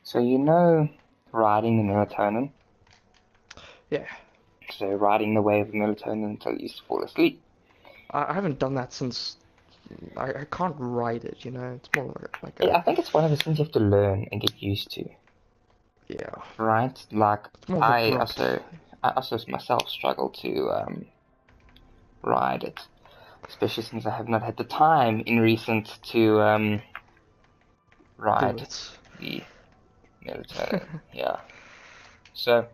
So you know riding the melatonin? Yeah, So riding the wave of melatonin until you fall asleep. I haven't done that since I can't write it, you know? It's more like a, I think it's one of those things you have to learn and get used to, yeah, right? Like it's more I abrupt. also I also myself struggle to ride it, especially since I have not had the time in recent to Do ride it. the melatonin. Yeah. So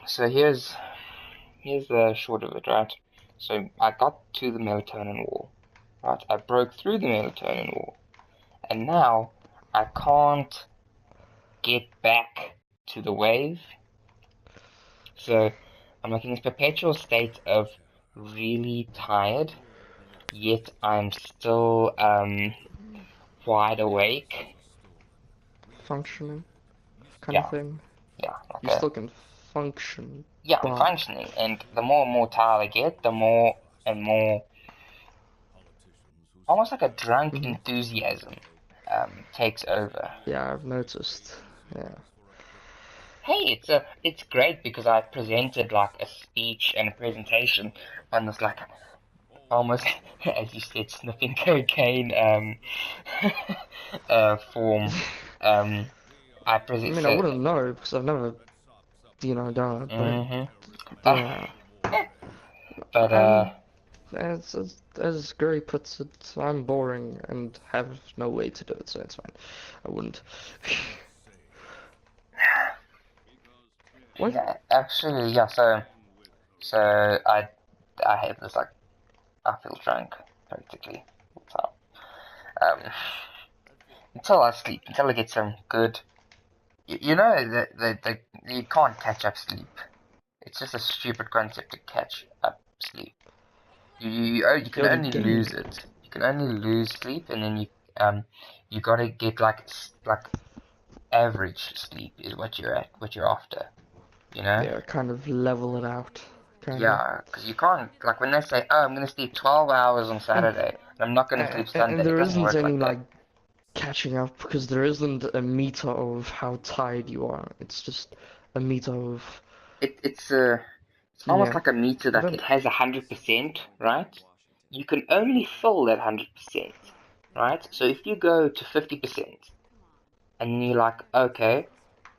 so here's the short of it, right? So I got to the melatonin wall, right? I broke through the melatonin wall, and now I can't get back to the wave. So I'm like in this perpetual state of really tired, yet I'm still wide awake. Functioning kind of Yeah, thing. yeah, like You still can function, yeah, I'm but functioning, and the more and more tired I get, the more and more almost like a drunk mhm. enthusiasm takes over. Yeah, I've noticed. Yeah. Hey, it's great because I presented like a speech and a presentation on this like almost as you said sniffing cocaine form. Um, I I present mean, I so wouldn't know because I've never, done it, but hmm uh, yeah. but I'm, as Gary puts it, I'm boring and have no way to do it, so it's fine. I wouldn't. What? yeah, actually yeah. So I have this like I feel drunk practically all the time. Until I sleep, until I get some good. You know that you can't catch up sleep. It's just a stupid concept to catch up sleep. You You can already only lose gained. it. You can only lose sleep, and then you gotta get like average sleep is what you're at, what you're after. You know? Yeah, kind of level it out. Kinda. Yeah, because you can't like when they say, "Oh, I'm gonna sleep 12 hours on And, Saturday, and I'm not gonna sleep and Sunday." It there doesn't isn't work any, like like, that. catching up because there isn't a meter of how tired you are. It's just a meter of, It's almost yeah. like a meter I that it don't, has 100%, right? You can only fill that 100%, right? So if you go to 50% and you're like, okay,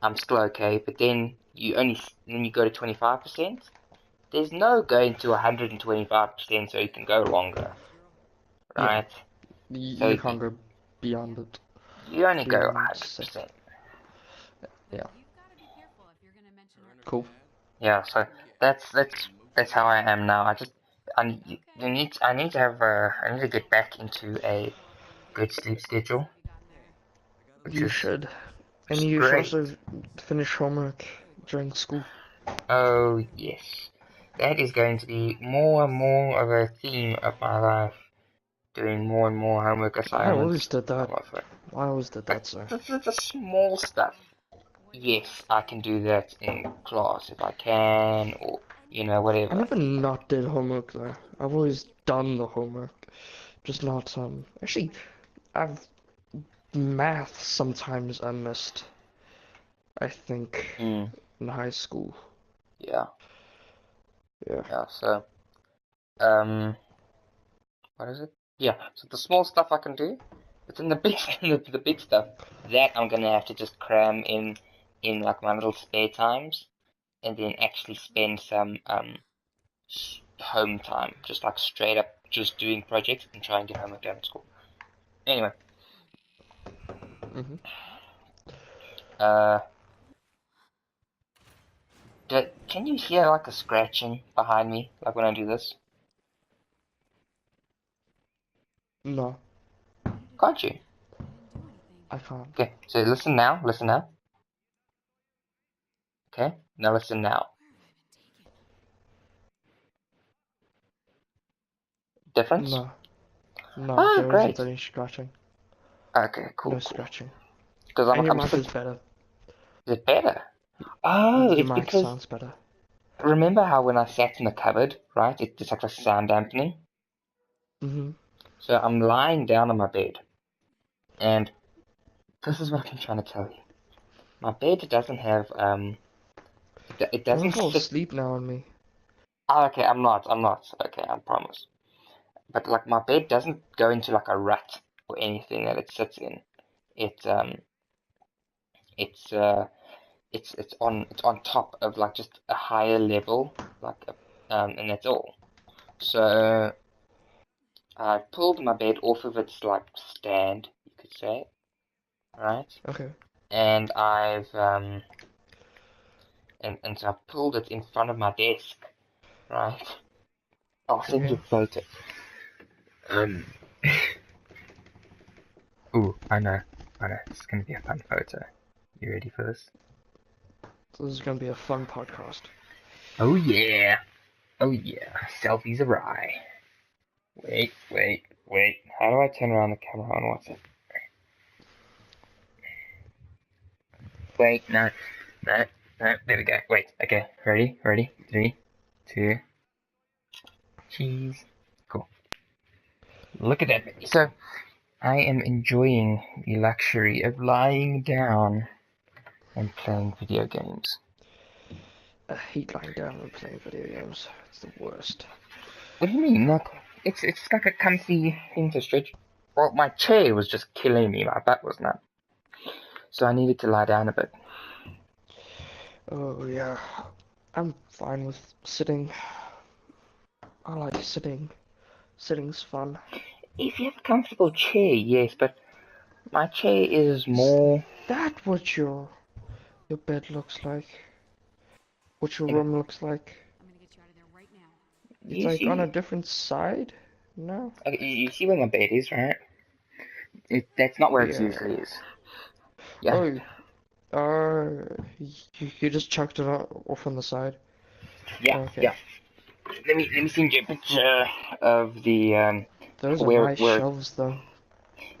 I'm still okay, but then you go to 25%, there's no going to 125% so you can go longer, yeah. right? So You can't go beyond it. you only go Beyond, say, 100%. yeah. Cool. Yeah, so that's how I am now. I need to have I need to get back into a good sleep schedule, which You is should. which And is you should great. also finish homework during school. Oh yes, that is going to be more and more of a theme of my life. Doing more and more homework I always assignments did on that. my phone. I always did But that, so. the small stuff. Yes, I can do that in class if I can, or I whatever. never not did homework though. I've always done the homework. Just not, actually, I've math sometimes I missed, I think, Mm, in high school. yeah, Yeah. yeah. So, um, what is it? Yeah. So the small stuff I can do, but then the big the big stuff that I'm gonna have to just cram in like my little spare times, and then actually spend some home time, just like straight up just doing projects and try and get homework done at school. Anyway, hmm uh, can you hear like a scratching behind me, like when I do this? No, Can't you? I can't. Okay, so listen now, listen now. Okay, now listen now. Difference? No, no, Ah, there isn't great. any scratching. Okay, No cool, cool. scratching. Because And your I'm mic is sick. better. Is it better? Oh, Your it's mic because sounds better. remember how when I sat in the cupboard, right? It's like a sound dampening. hmm So I'm lying down on my bed, and this is what I'm trying to tell you. My bed doesn't have it Don't doesn't fall sit. asleep now on me. Oh, okay, I'm not. Okay, I promise. But like my bed doesn't go into like a rut or anything that it sits in. It it's it's on top of like just a higher level, like and that's all. So I pulled my bed off of its like stand, you could say, right? Okay. And I've and so I pulled it in front of my desk, right? I'll send you Okay. a photo. Um, ooh, I know, it's gonna be a fun photo. You ready for this? So this is gonna be a fun podcast. Oh yeah, selfies awry. Wait. How do I turn around the camera on WhatsApp? Wait, no, no, there we go. Wait, okay, ready? 3, 2, cheese. Cool. Look at that. So, I am enjoying the luxury of lying down and playing video games. I hate lying down and playing video games. It's the worst. What do you mean? Like, it's like a comfy thing to stretch. Well, my chair was just killing me. My butt was not. So I needed to lie down a bit. Oh yeah. I'm fine with sitting. I like sitting. Sitting's fun. If you have a comfortable chair, yes, but my chair is Is more. that what your bed looks like? What your Okay, room looks like? I'm gonna get you out of there right now. It's you like on a see, different side? No? okay, you see where my bed is, right? That's not where it Yeah. usually is. Yeah, Oh, you just chucked it off on the side. Okay. yeah. Let me send you a picture of the Those are where nice where shelves though.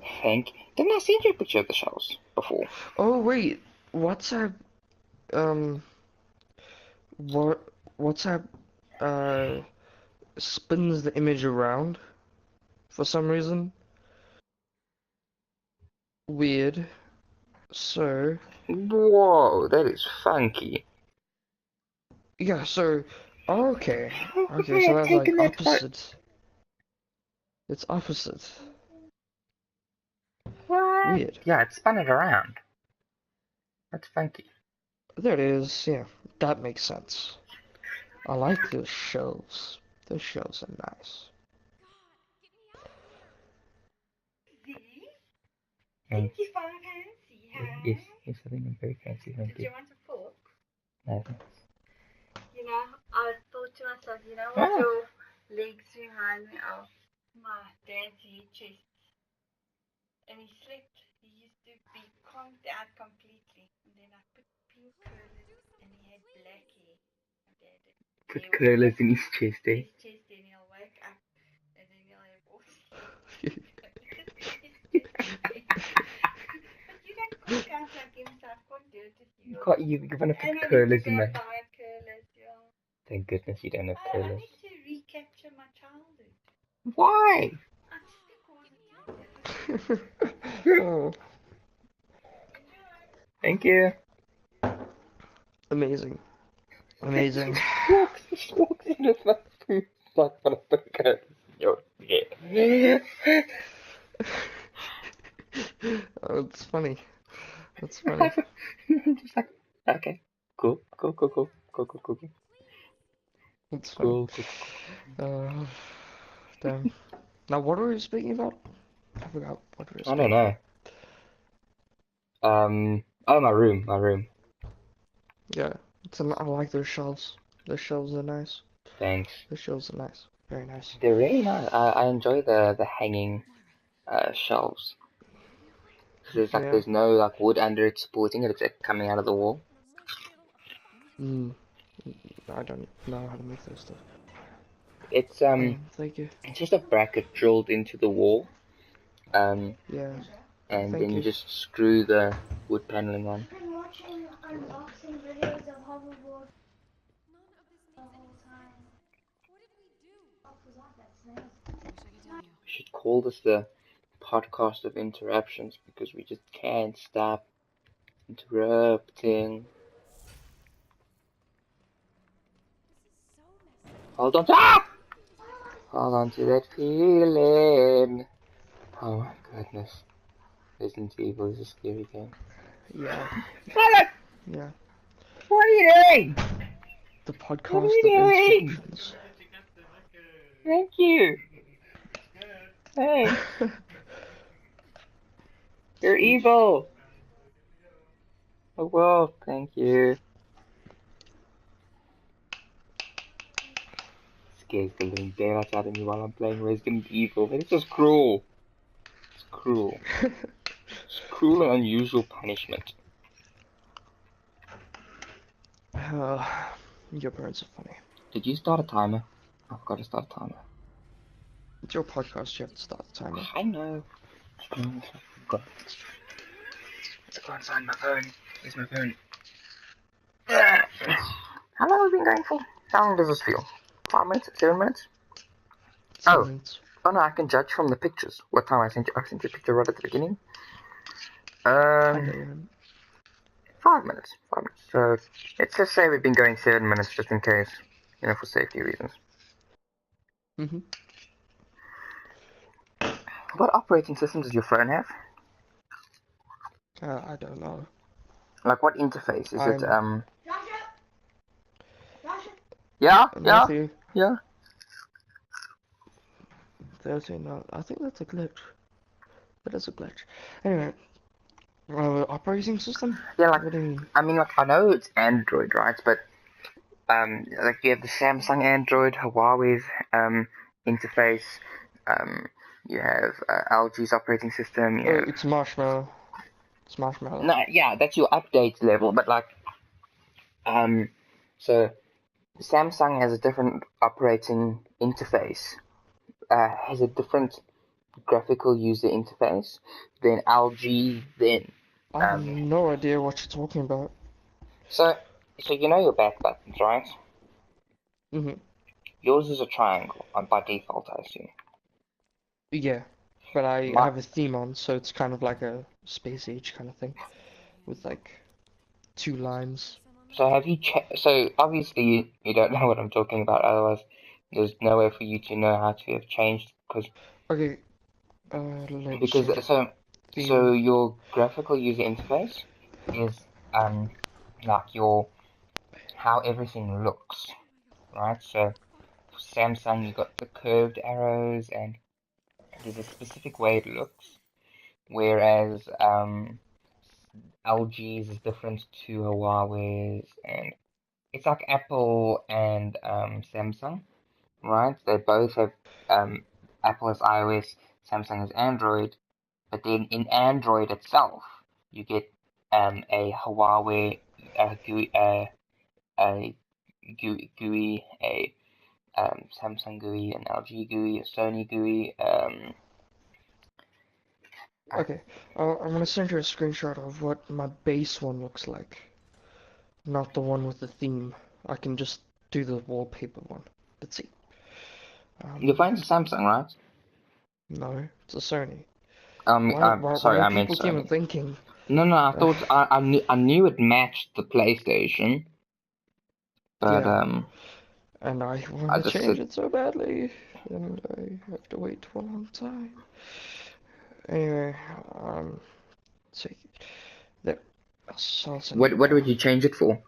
Hank. Didn't I send you a picture of the shelves before? Oh wait, WhatsApp um what WhatsApp uh spins the image around for some reason. Weird. So Whoa, that is funky. yeah, so okay. How could Okay, I so have that's like taken that photo? opposite. It's opposite. What? Weird. Yeah, it spun it around. That's funky. There it is, yeah. That makes sense. I like those shelves. Those shelves are nice. See? And Think you found fancy, huh? yes, I think I'm very fancy. Thank Did you. you want a fork? No, thanks. You know, I thought to myself, you know what Ah, your legs remind me of? My dad's head chest. And he slept. He used to be conked out completely. And then I put pink curlers and he had black hair. My dad had put hair with curlers in his chest, eh? his chest and he'll wake up and then he'll have all But you don't conk out like him, so I can't do it with you. You want to And put I need to curlers go in my. buy curlers, yeah. Thank goodness you don't have I curlers. need to recapture my childhood. Why? Just because it's Oh, Thank you. amazing. Amazing. She just walks in with my food. Like, want to put curlers in your head. Oh, it's funny. That's funny. I'm just like, okay, cool. It's funny. Cool. Uh, damn. Now, what were we speaking about? I forgot what we were I don't speaking about. know. Oh, my room. Yeah, I like those shelves. Those shelves are nice. Thanks. Those shelves are nice. Very nice. They're really nice. I enjoy the hanging shelves. 'Cause Yeah. there's no like wood under it supporting it. It's like coming out of the wall. Mm, I don't know how to make those stuff. It's Thank you. it's just a bracket drilled into the wall. Um, Yeah, and thank then you you. just screw the wood paneling on. I've been watching unboxing videos of hoverboard the whole time. What did we do? Oh, forgot that snake. I wish I could tell you. We should call this the podcast of interruptions because we just can't stop interrupting. Hold on hold on to that feeling. Oh my goodness. Resident Evil is a scary game. Yeah. What Yeah. are you doing? The What are podcast you of doing? interruptions. Thank you. Hey, you're evil. Oh well, thank you. Scares the living daylights out of me while I'm playing Resident Evil. That is just cruel. It's cruel. It's cruel and unusual punishment. Your parents are funny. Did you start a timer? I've got to start a timer. It's your podcast, you have to start the timer. I know. Go. Let's go and find my phone. Here's my phone. How long have we been going for? How long does this feel? 5 minutes? 7 minutes? Oh. Oh no, I can judge from the pictures. What time I sent you? I sent you a picture right at the beginning. I know you. 5 minutes. 5 minutes. So let's just say we've been going 7 minutes just in case, for safety reasons. Mm-hmm. What operating system does your phone have? I don't know. Like what interface? Is it Matthew? Yeah. 13, no, I think that's a glitch. That is a glitch. Anyway, operating system? Yeah, like, what do you mean? I mean, like, I know it's Android, right? But, like, you have the Samsung Android, Huawei's, interface, you have, LG's operating system, you have... It's Marshmallow. It's Marshmallow. No, yeah, that's your update level, but, like, so, Samsung has a different operating interface, has a different graphical user interface than LG, then... I have no idea what you're talking about. So you know your back buttons, right? Mm-hmm. Yours is a triangle, by default, I assume. Yeah, but I have a theme on, so it's kind of like a Space Age kind of thing, with like 2 lines. So have you so obviously you don't know what I'm talking about, otherwise there's no way for you to know how to have changed, because... Okay, let's change it. So your graphical user interface is, like how everything looks, right? So for Samsung you got the curved arrows and there's a specific way it looks, whereas LG's is different to Huawei's, and it's like Apple and Samsung, right? They both have Apple has iOS, Samsung has Android, but then in Android itself you get a Huawei GUI, GUI, a Samsung GUI, an LG GUI, a Sony GUI. Okay, I'm gonna send you a screenshot of what my base one looks like. Not the one with the theme. I can just do the wallpaper one. Let's see. Your phone's a Samsung, right? No, it's a Sony. Sorry, why I meant people keep Sony. thinking? No, I thought I knew it matched the PlayStation, but Yeah. And I want I to just change it so badly, and I have to wait for a long time. Anyway, see, there. I'll send what you would you change it for?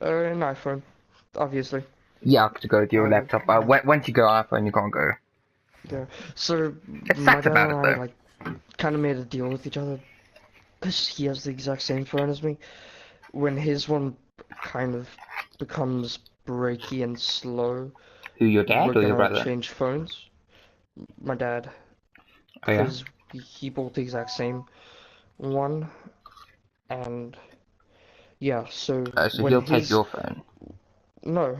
an iPhone, obviously. Yeah, to go with your laptop. Once you go iPhone, you can't go. Yeah. So It my sucks dad about and it I though. like kind of made a deal with each other because he has the exact same phone as me. When his one kind of becomes breaky and slow, Who, your dad we're or your gonna brother? change phones. My dad, Oh yeah. because he bought the exact same one, and yeah. So So when he'll take his your phone. no,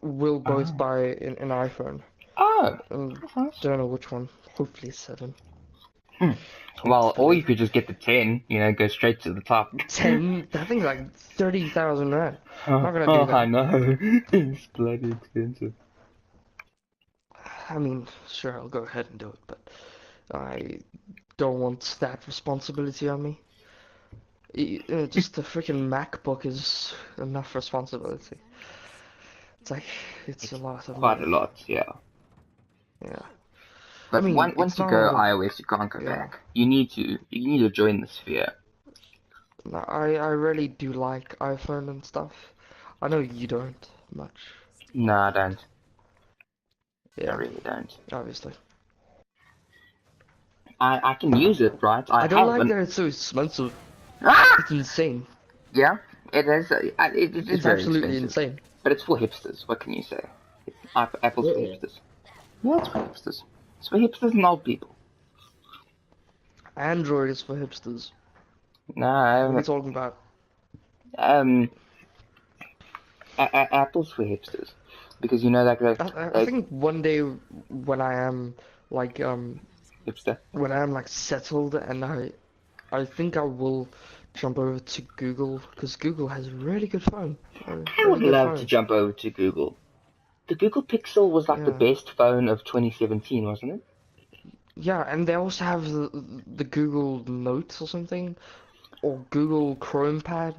we'll both Oh. buy an iPhone. Oh. Don't know which one. Hopefully 7. Well, or you could just get the 10. Go straight to the top. 10? That thing's like 30,000 rand. Not gonna do that. I know. It's bloody expensive. I mean, sure, I'll go ahead and do it, but I don't want that responsibility on me. Just the freaking MacBook is enough responsibility. It's like, it's a It's lot of quite a money. lot, yeah. Yeah. I But mean, it's once you not a go lot of, iOS, you can't go yeah. back. You need to join the sphere. No, I really do like iPhone and stuff. I know you don't much. No, I don't. I Yeah, really don't. obviously. I can use it, right? I I don't have like an. that it's so expensive. Ah! It's insane. Yeah, it is. It is It's very absolutely expensive, insane. but it's for hipsters. What can you say? Apple's for Uh-uh. hipsters. Yeah, it's for hipsters. It's for hipsters and old people. Android is for hipsters. What are you No, talking about? um, Apple's for hipsters because you know that I think one day when I am like hipster. when I am like settled and I think I will jump over to Google because Google has a really good phone. A I really would good love to phone. jump over to Google. The Google Pixel was like the Yeah. best phone of 2017, wasn't it? Yeah, and they also have the Google Notes or something, or Google Chrome Pad,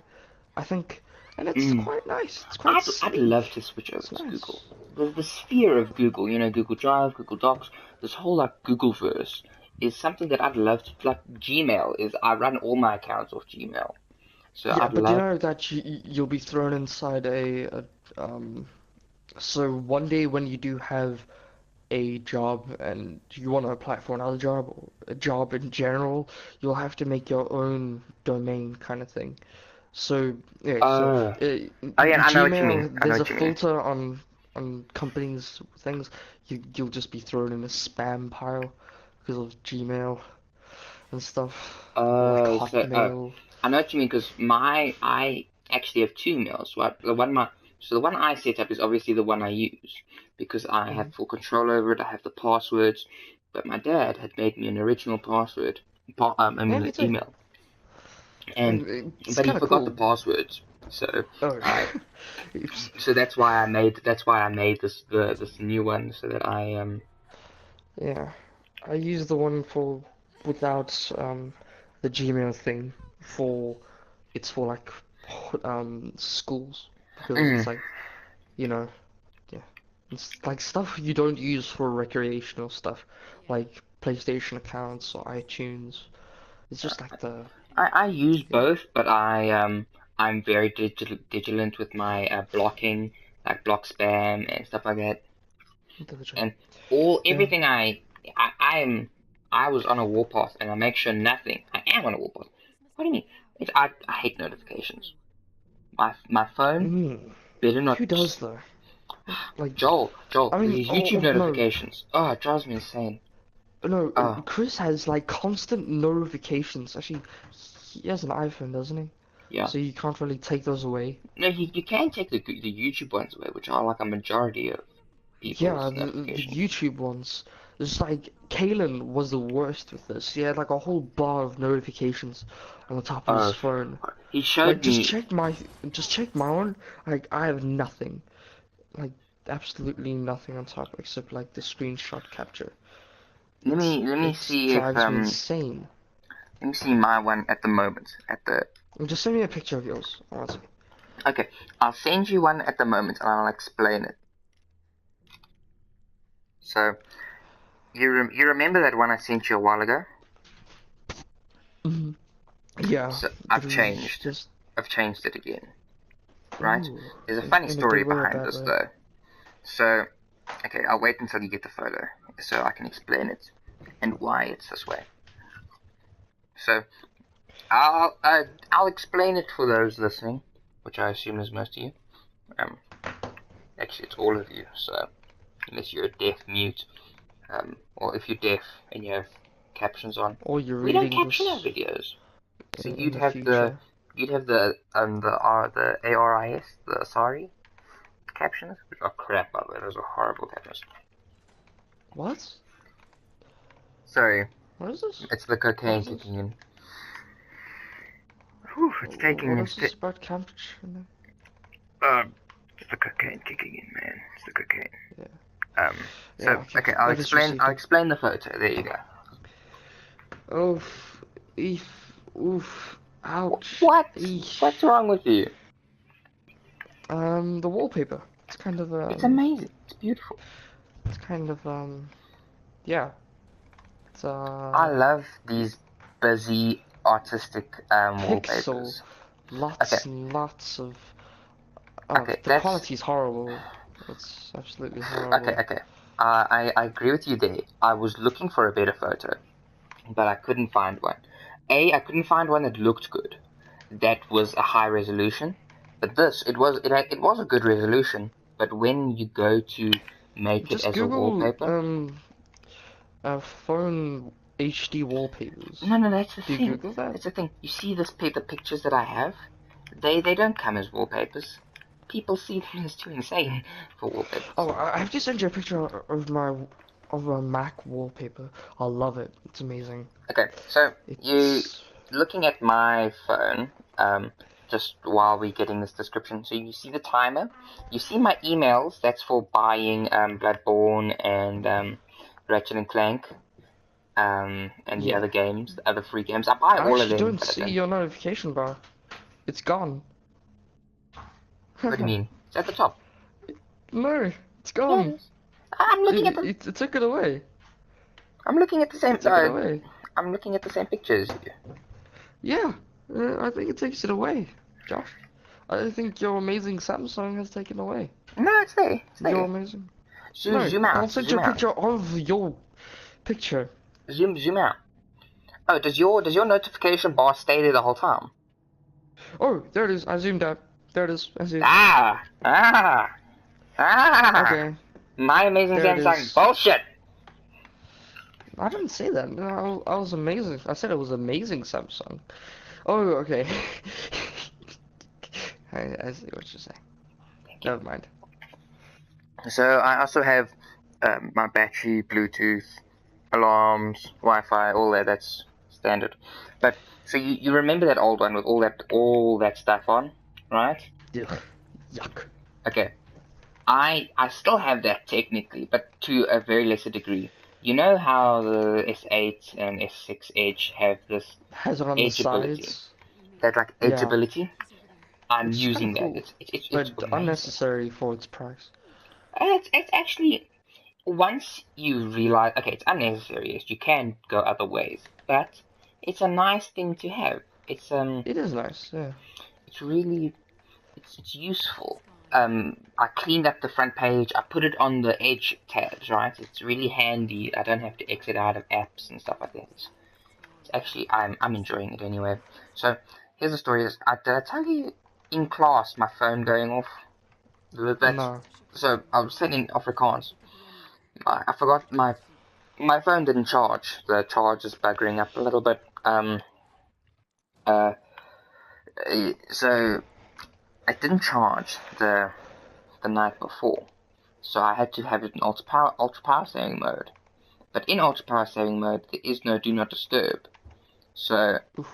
I think, and it's Mm. quite nice. It's quite I'd love sleek. to switch over It's to Google. nice. The sphere of Google, Google Drive, Google Docs, this whole like Googleverse is something that I'd love to like Gmail is I run all my accounts off Gmail. So Yeah, I'd but you love know that you'll be thrown inside so one day when you do have a job and you want to apply for another job or a job in general, you'll have to make your own domain kind of thing. So yeah, so Oh yeah, I know what you mean. Gmail, I know there's a what you mean. filter on companies things. You'll just be thrown in a spam pile because of Gmail and stuff, or like So Hotmail. I know what you mean because I actually have two mails. Right, the one I set up is obviously the one I use because I have Mhm. full control over it. I have the passwords, but my dad had made me an original password, I Yeah, mean me too. email, and And it's but he kind of forgot the cool. passwords. So Oh, I oops. so that's why I made this new one so that I. Yeah, I use the one for without the Gmail thing for it's for like schools because it's Mm, like you know yeah it's like stuff you don't use for recreational stuff like PlayStation accounts or iTunes. It's just like the I use yeah both, but I'm very vigilant with my blocking, like block spam and stuff like that. intelligent. And Yeah, everything I was on a warpath, and I make sure nothing. I am on a warpath. What do you mean? I hate notifications. My phone mm, better not. who does though? Like Joel, I mean these YouTube no. notifications. Oh, it drives me insane. No, Oh, Chris has like constant notifications. Actually, he has an iPhone, doesn't he? yeah. So you can't really take those away. No, you can take the YouTube ones away, which are like a majority of Yeah, people's the notifications. YouTube ones. It's like Kalen was the worst with this. He had like a whole bar of notifications on the top of his Oh, phone. he Like showed me. just check my one. Like I have nothing. Like absolutely nothing on top except like the screenshot capture. Let me It see if drives me insane. let me see my one at the moment. Just send me a picture of yours. I want to see. Okay, I'll send you one at the moment and I'll explain it. So you remember that one I sent you a while ago? Mhm. Yeah, So but it was just I've changed it again, right? ooh, There's a funny in a good story way or behind bad this way. though. So okay, I'll wait until you get the photo so I can explain it and why it's this way. So I'll explain it for those listening, which I assume is most of you. Um, Actually, it's all of you. So unless you're a deaf mute, or if you're deaf and you have captions on, Or you're we don't reading caption our this videos. So in the future. you'd have the ARIS, the sorry captions, which are crap by the way. Those are horrible captions. What? Sorry, What is this? it's the What cocaine is this? kicking in. Whew, it's taking What me. is this about capture? It's the cocaine kicking in, man. It's the cocaine. Yeah. So Yeah, okay. okay, I just received I'll it. explain the photo. There you go. Oof. Eef. Oof. Ouch. What? Eesh. What's wrong with you? The wallpaper. It's kind of It's amazing. It's beautiful. it's kind of yeah. It's I love these busy artistic pixel. wallpapers. Okay, Lots and lots of oh, okay, the that's quality's horrible. It's absolutely okay, horrible. okay. I agree with you there. I was looking for a better photo, but I couldn't find one. I couldn't find one that looked good, that was a high resolution. But this, it was a good resolution. But when you go to make it Just as a Google wallpaper, phone HD wallpapers. no, that's the Do you thing. Google that? That's the thing. You see the pictures that I have, they don't come as wallpapers. People see them as too insane for wallpapers. Oh, I have to send you a picture of a Mac wallpaper. I love it. It's amazing. Okay, so you It's looking at my phone, just while we're getting this description. So you see the timer, you see my emails. That's for buying Bloodborne and Ratchet and Clank, and the yeah. other games, the other free games. I buy I all of actually them, don't but I see don't. your notification bar. It's gone. What do you mean? It's at the top. No, it's Yeah, it gone. is. I'm looking at them. It took it away. I'm looking at the same. It took it away. I'm looking at the same pictures. Yeah, I think it takes it away, Josh. I think your amazing Samsung has taken away. No, it's there. It's You're there. amazing. Zoom, No, zoom I'll out. send you Zoom a out. picture of your picture. Zoom out. Oh, does your notification bar stay there the whole time? Oh, there it is. I zoomed out. There it is. I see it. Ah! Ah! Ah! Okay, My amazing there it Samsung. is. Bullshit! I didn't say that. No, I was amazing. I said it was amazing Samsung. Oh, okay. I see what you're saying. Thank you. Never mind. So I also have my battery, Bluetooth, alarms, Wi-Fi, all that. That's standard. But so you remember that old one with all that stuff on, right? Ugh. Yuck. Okay. I still have that technically, but to a very lesser degree. You know how the S8 and S6 Edge have this Has it on the edgeability? sides. That like Yeah, edgeability? I'm which is kind using of that. cool, It's but amazing. unnecessary for its price. It's actually once you realize, okay, it's unnecessary. Yes, you can go other ways, but it's a nice thing to have. It is nice, yeah. It's really it's useful. I cleaned up the front page. I put it on the edge tabs, right? It's really handy. I don't have to exit out of apps and stuff like that. It's actually I'm enjoying it anyway. So here's the story. Did I tell you in class my phone going off? That's No. so I was saying in Afrikaans. I forgot my phone didn't charge. The charge is buggering up a little bit. Uh, so I didn't charge the night before, so I had to have it in ultra power saving mode. But in ultra power saving mode, there is no do not disturb. So Oof.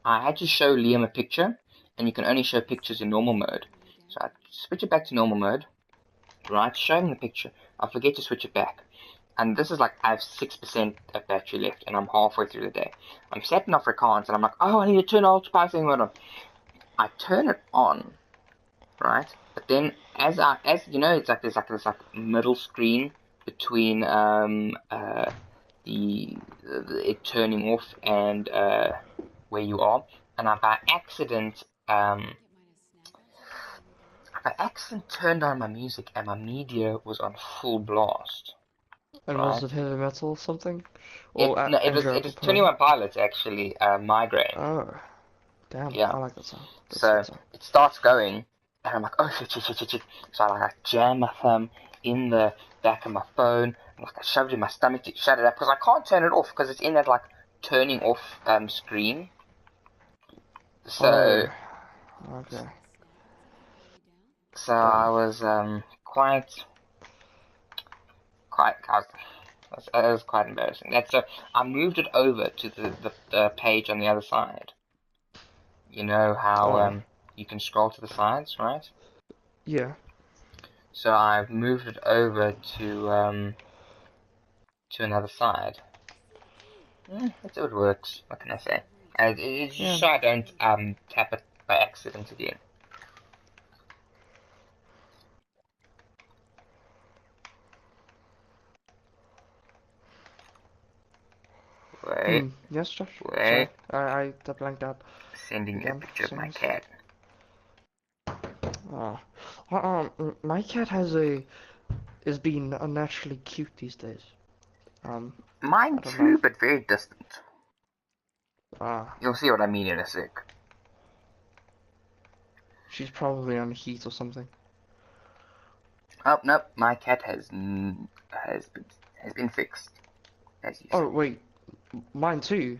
I had to show Liam a picture, and you can only show pictures in normal mode. So I switch it back to normal mode, right? Show him the picture. I forget to switch it back. And this is like, I have 6% of battery left, and I'm halfway through the day. I'm setting off Afrikaans, and I'm like, oh, I need to turn ultra power saving mode on. I turn it on, right? But then, as you know, it's like there's like this like middle screen between it turning off and where you are, and I by accident turned on my music, and my media was on full blast, And was right? it heavy metal or something? Or It Angelical was Pearl? 21 Pilots actually, Migraine. Oh, damn, Yeah. I like that song. That's a So good song. it starts going, and I'm like, oh shit. So I jam my thumb in the back of my phone, and like I shoved it in my stomach to shut it up because I can't turn it off because it's in that like turning off screen. So Oh, okay. I Damn. was it was quite embarrassing. So I moved it over to the page on the other side. You know how Oh, you can scroll to the sides, right? yeah. So I've moved it over to another side. That's how it works. What can I say? It's just Yeah. so I don't tap it by accident again. Wait, Yes, Josh. Sorry, wait. I blanked out Sending a again. picture of my Seems. cat. My cat is being unnaturally cute these days. Mine I don't know. too, but very distant. Ah, You'll see what I mean in a sec. she's probably on heat or something. Oh nope, my cat has been fixed, as you Oh see. wait, mine too.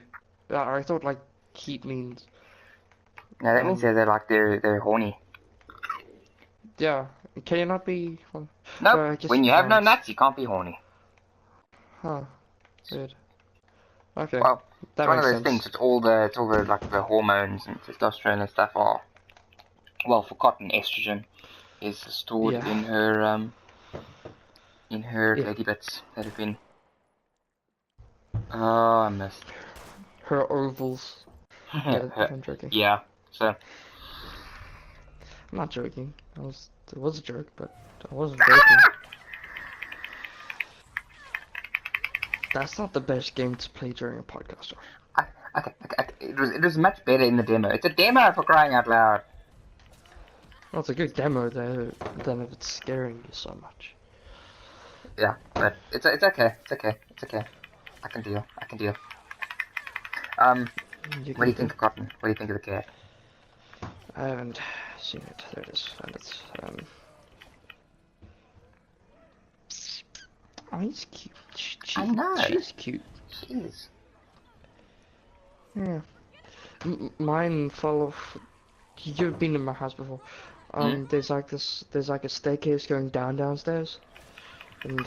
I thought like heat means Now that means they're horny. yeah. Can you not be? Well, Nope. I guess When you you have no can't. nuts, you can't be horny. Huh. Weird. Okay, Well, it's that one of makes those things. sense. It's all the like the hormones and testosterone and stuff are. Well, for cotton, estrogen is stored Yeah. in her Yeah. lady bits that have been. Oh, I missed. Her ovals. Get it? Her, I'm joking. yeah. So I'm not joking. It was a joke, but I wasn't joking. That's not the best game to play during a podcast, Josh. it was much better in the demo. It's a demo for crying out loud. Well, it's a good demo though, than if it's scaring you so much. Yeah, but it's okay. It's okay. It's okay. I can deal. I can deal. Um, You what do can you do. think of Cotton? What do you think of the cat? I haven't seen it. There it is. And it's oh, he's cute. I know. She's cute. Jeez. Yeah. Mine follow. You've been in my house before. Hmm? There's like a staircase going downstairs, and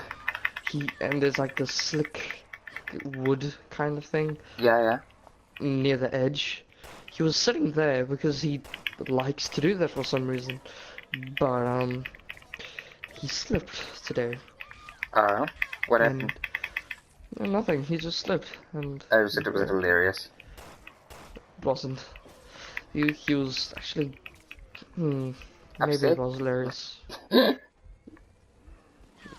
there's like this slick wood kind of thing Yeah, near the edge. He was sitting there because he likes to do that for some reason, but he slipped today, yeah. What happened? and nothing. He just slipped, and Oh, was it hilarious? wasn't. He was actually. Maybe it Upset? was hilarious.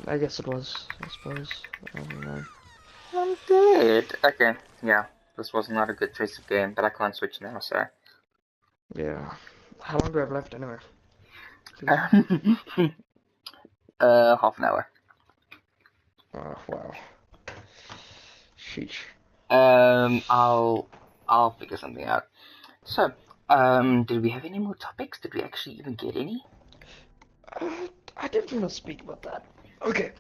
I guess it was. I suppose. I don't know. I'm dead. Okay, yeah. This was not a good choice of game, but I can't switch now, so. Yeah. How long do I have left anyway? Please. Half an hour. Oh, wow. Sheesh. I'll figure something out. So, did we have any more topics? Did we actually even get any? I didn't want to speak about that. Okay.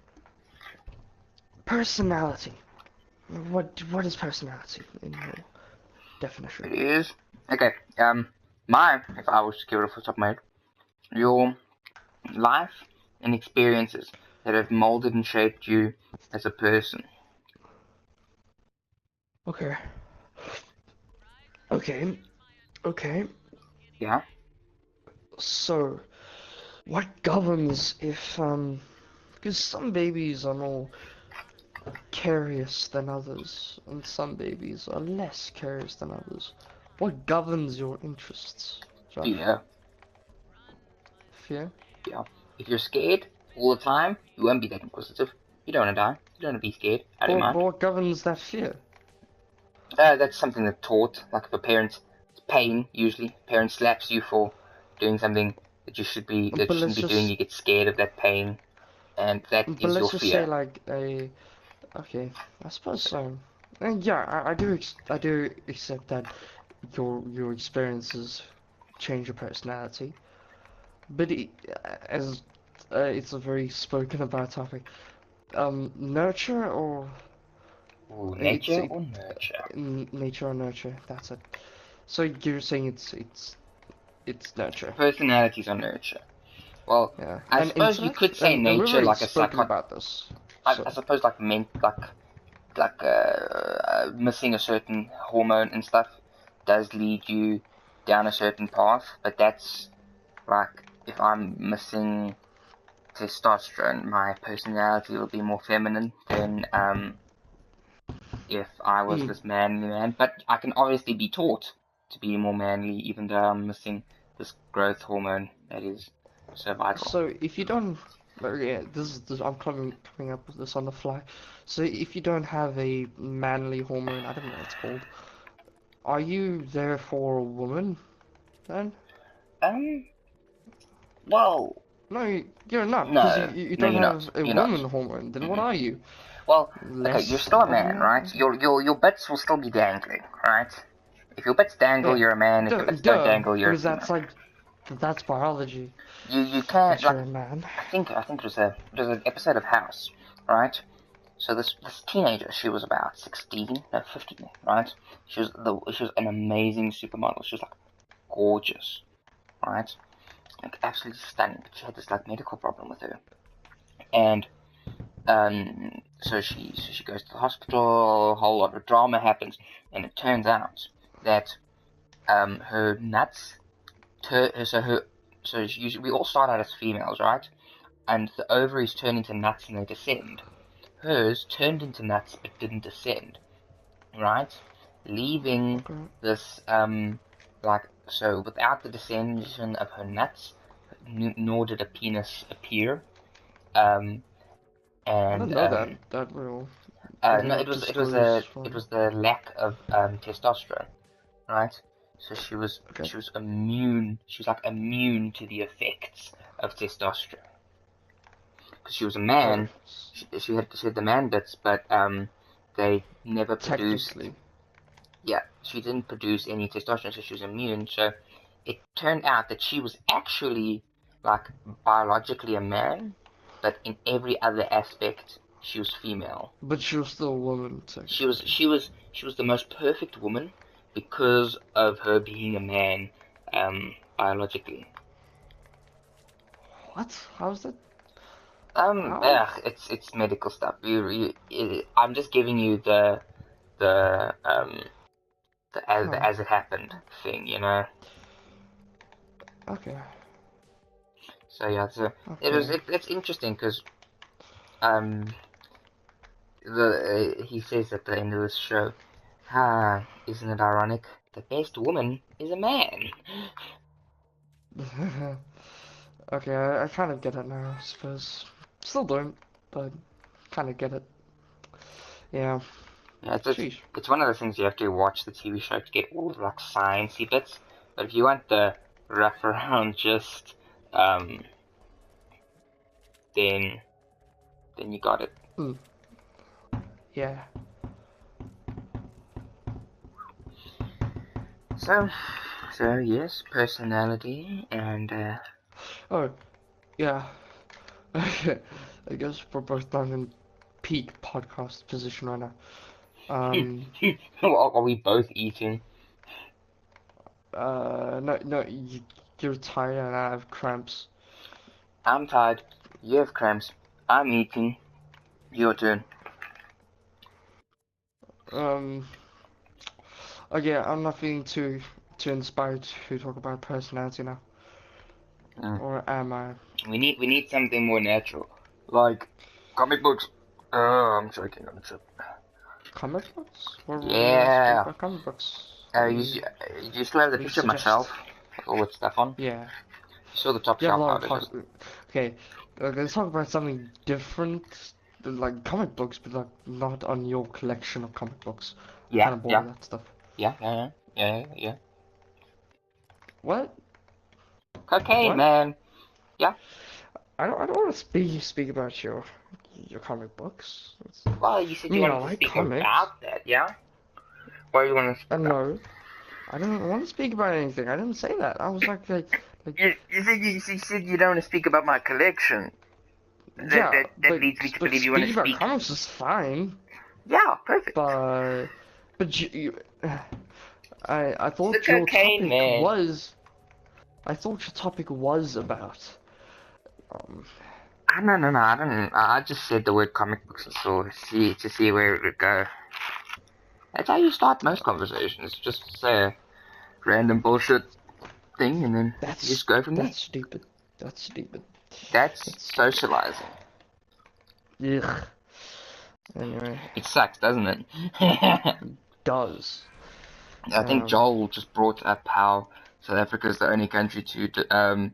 Personality. What is personality in your definition? It is. Okay, if I was to give it off the top of my head, your life and experiences that have molded and shaped you as a person. Okay. Okay. Okay. Yeah? So, what governs if because some babies are more curious than others, and some babies are less curious than others. What governs your interests, Josh? Yeah. Fear? Yeah. If you're scared all the time, you won't be that inquisitive. You don't want to die. You don't want to be scared. I don't But mind. what governs that fear? That's something that's taught. Like if a parent, it's pain usually. Parent slaps you for doing something that you But shouldn't let's be doing. just, You get scared of that pain, and that but is your let's just say fear. like okay, I suppose so. And yeah, I do accept that your experiences change your personality, but as it's a very spoken about topic. Nurture or Ooh, it's nature it, or nurture? nature or nurture. That's it. So you're saying it's nurture. Personalities or nurture? Well, Yeah. I And suppose you intellect, could say and we've nature already like a spoken psychot. about this. I So suppose missing a certain hormone and stuff does lead you down a certain path, but that's like if I'm missing testosterone, my personality will be more feminine than if I was this manly man, but I can obviously be taught to be more manly, even though I'm missing this growth hormone that is so vital. So if you don't, yeah, this I'm coming up with this on the fly. So if you don't have a manly hormone, I don't know what it's called. Are you therefore a woman then? Well, No, you're not, because no, you no, don't you're not. have a You're woman not. hormone. Then what Mhm. are you? Well, okay, you're Less still a of man, right? man? Your bits will still be dangling, right? If your bits dangle, Yeah, you're a man. If your bits don't duh, dangle, you're a because female. that's biology. You can't That like. you're a man. I think it was an episode of House, right? So this teenager, she was about 16, no 15, right? She was an amazing supermodel. She was like gorgeous, right? Like absolutely stunning. But she had this like medical problem with her, and so she goes to the hospital. A whole lot of drama happens, and it turns out that her nuts, we all start out as females, right? And the ovaries turn into nuts and they descend. Hers turned into nuts but didn't descend, right? Leaving Okay. this so without the descension of her nuts, nor did a penis appear. I And didn't know that rule. They no, don't it disclose was the lack of testosterone, right? So Okay. she was immune. She was like immune to the effects of testosterone because she was a Oh, man. She had the man bits, but they never produced. technically. Yeah, she didn't produce any testosterone, so she was immune. So it turned out that she was actually like biologically a man, but in every other aspect she was female. But she was still a woman, technically. She was the most perfect woman because of her being a man, biologically. What? How's that? How? It's medical stuff. I'm just giving you the Huh. as it happened thing, you know. Okay. So yeah, Okay. it's interesting because um the he says at the end of this show, isn't it ironic? The best woman is a man. Okay, I kind of get it now, I suppose. Still don't, but kind of get it. Yeah. Yeah, Sheesh. it's one of the things you have to watch the TV show to get all the like sciencey bits. But if you want the rough around just then you got it. Mm. Yeah. So yes, personality and Oh, yeah. I guess we're both not in peak podcast position right now. are we both eating? No, you're tired and I have cramps. I'm tired. You have cramps. I'm eating. Your turn. Um, okay, I'm not feeling too inspired to talk about personality now. Mm. Or am I? We need something more natural, like comic books. Oh, I'm choking on a chip. Comic books? What do you want to speak Yeah. about comic books? You still have the What do you picture of my suggest? shelf with all its stuff on? Yeah. You saw the top You have a shelf, lot how of it is. okay, let's talk about something different, like comic books, but like not on your collection of comic books. I'm Yeah, kind of bored yeah, of that stuff. yeah. What? Cocaine, What? man. Yeah. I don't want to speak about your comic books. Well, you I said you mean, I wanted to like speak comics. about that, yeah? What do you want to speak about? No, I don't want to speak about anything. I didn't say that. I was like You said you don't want to speak about my collection. yeah, That leads me to but believe you want to speaking about speak. comics is fine. Yeah, perfect. But I The thought your cocaine, topic man. was I thought your topic was about um No. I don't. I just said the word comic books and saw to see where it would go. That's how you start most conversations. Just say a random bullshit thing, and then you just go from there. that's stupid. That's stupid. That's That's stupid. socializing. Ugh. Anyway, It sucks, doesn't it? does. I think Joel just brought up how South Africa is the only country to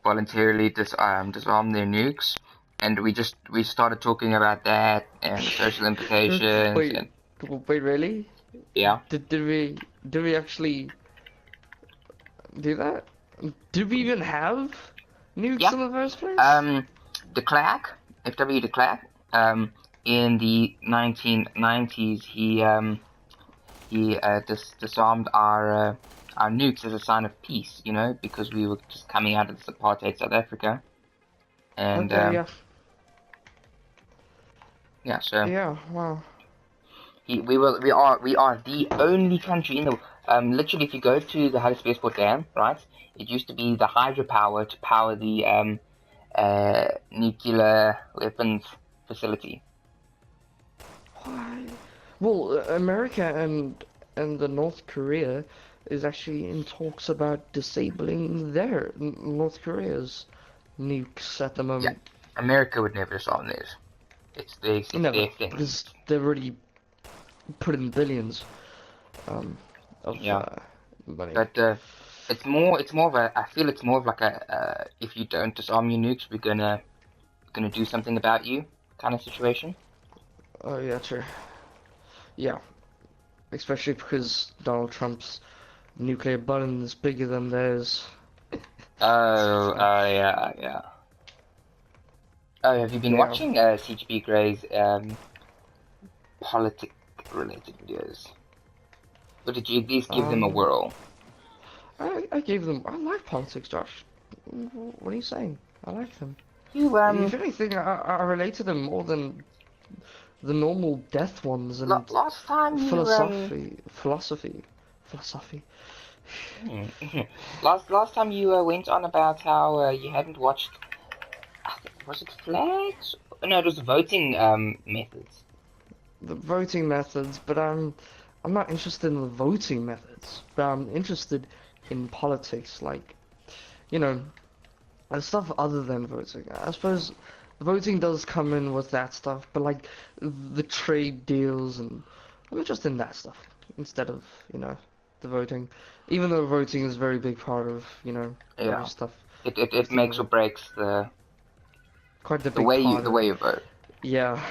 voluntarily disarm their nukes, and we started talking about that and the social implications, Wait, and wait, really? yeah, Did we actually do that? Did we even have nukes yeah. in the first place? De Klerk, F.W. de Klerk, in the 1990s, he disarmed our nukes as a sign of peace, you know, because we were just coming out of this apartheid South Africa, and Okay, yeah. yeah, so Yeah, wow. we are the only country in the literally, if you go to the Harrisburg Dam, right, it used to be the hydropower to power the nuclear weapons facility. Why? Well, America and the North Korea is actually in talks about disabling their North Korea's nukes at the Yeah, moment. America would never disarm theirs. It's Never, their thing. because they've already put in billions of Yeah, money. but it's more of a, I feel it's more of like a if you don't disarm your nukes, we're gonna do something about you kind of situation. Oh yeah, true. Yeah, especially because Donald Trump's nuclear button is bigger than theirs. Oh, So, yeah. Oh, have you been yeah. watching CGP Grey's politic related videos? Or did you at least give them a Um, whirl? I gave them. I like politics, Josh. What are you saying? I like them. You If anything, I relate to them more than the normal death ones and last time you philosophy. last time you went on about how you hadn't watched, was it Flags? No, it was voting methods. The voting methods, but I'm not interested in the voting methods, but I'm interested in politics, like, you know, stuff other than voting. I suppose voting does come in with that stuff, but like the trade deals and I'm interested in that stuff instead of, the voting. Even though voting is a very big part of, other Yeah, stuff it within makes or the breaks quite a big part the of. way you vote. Yeah,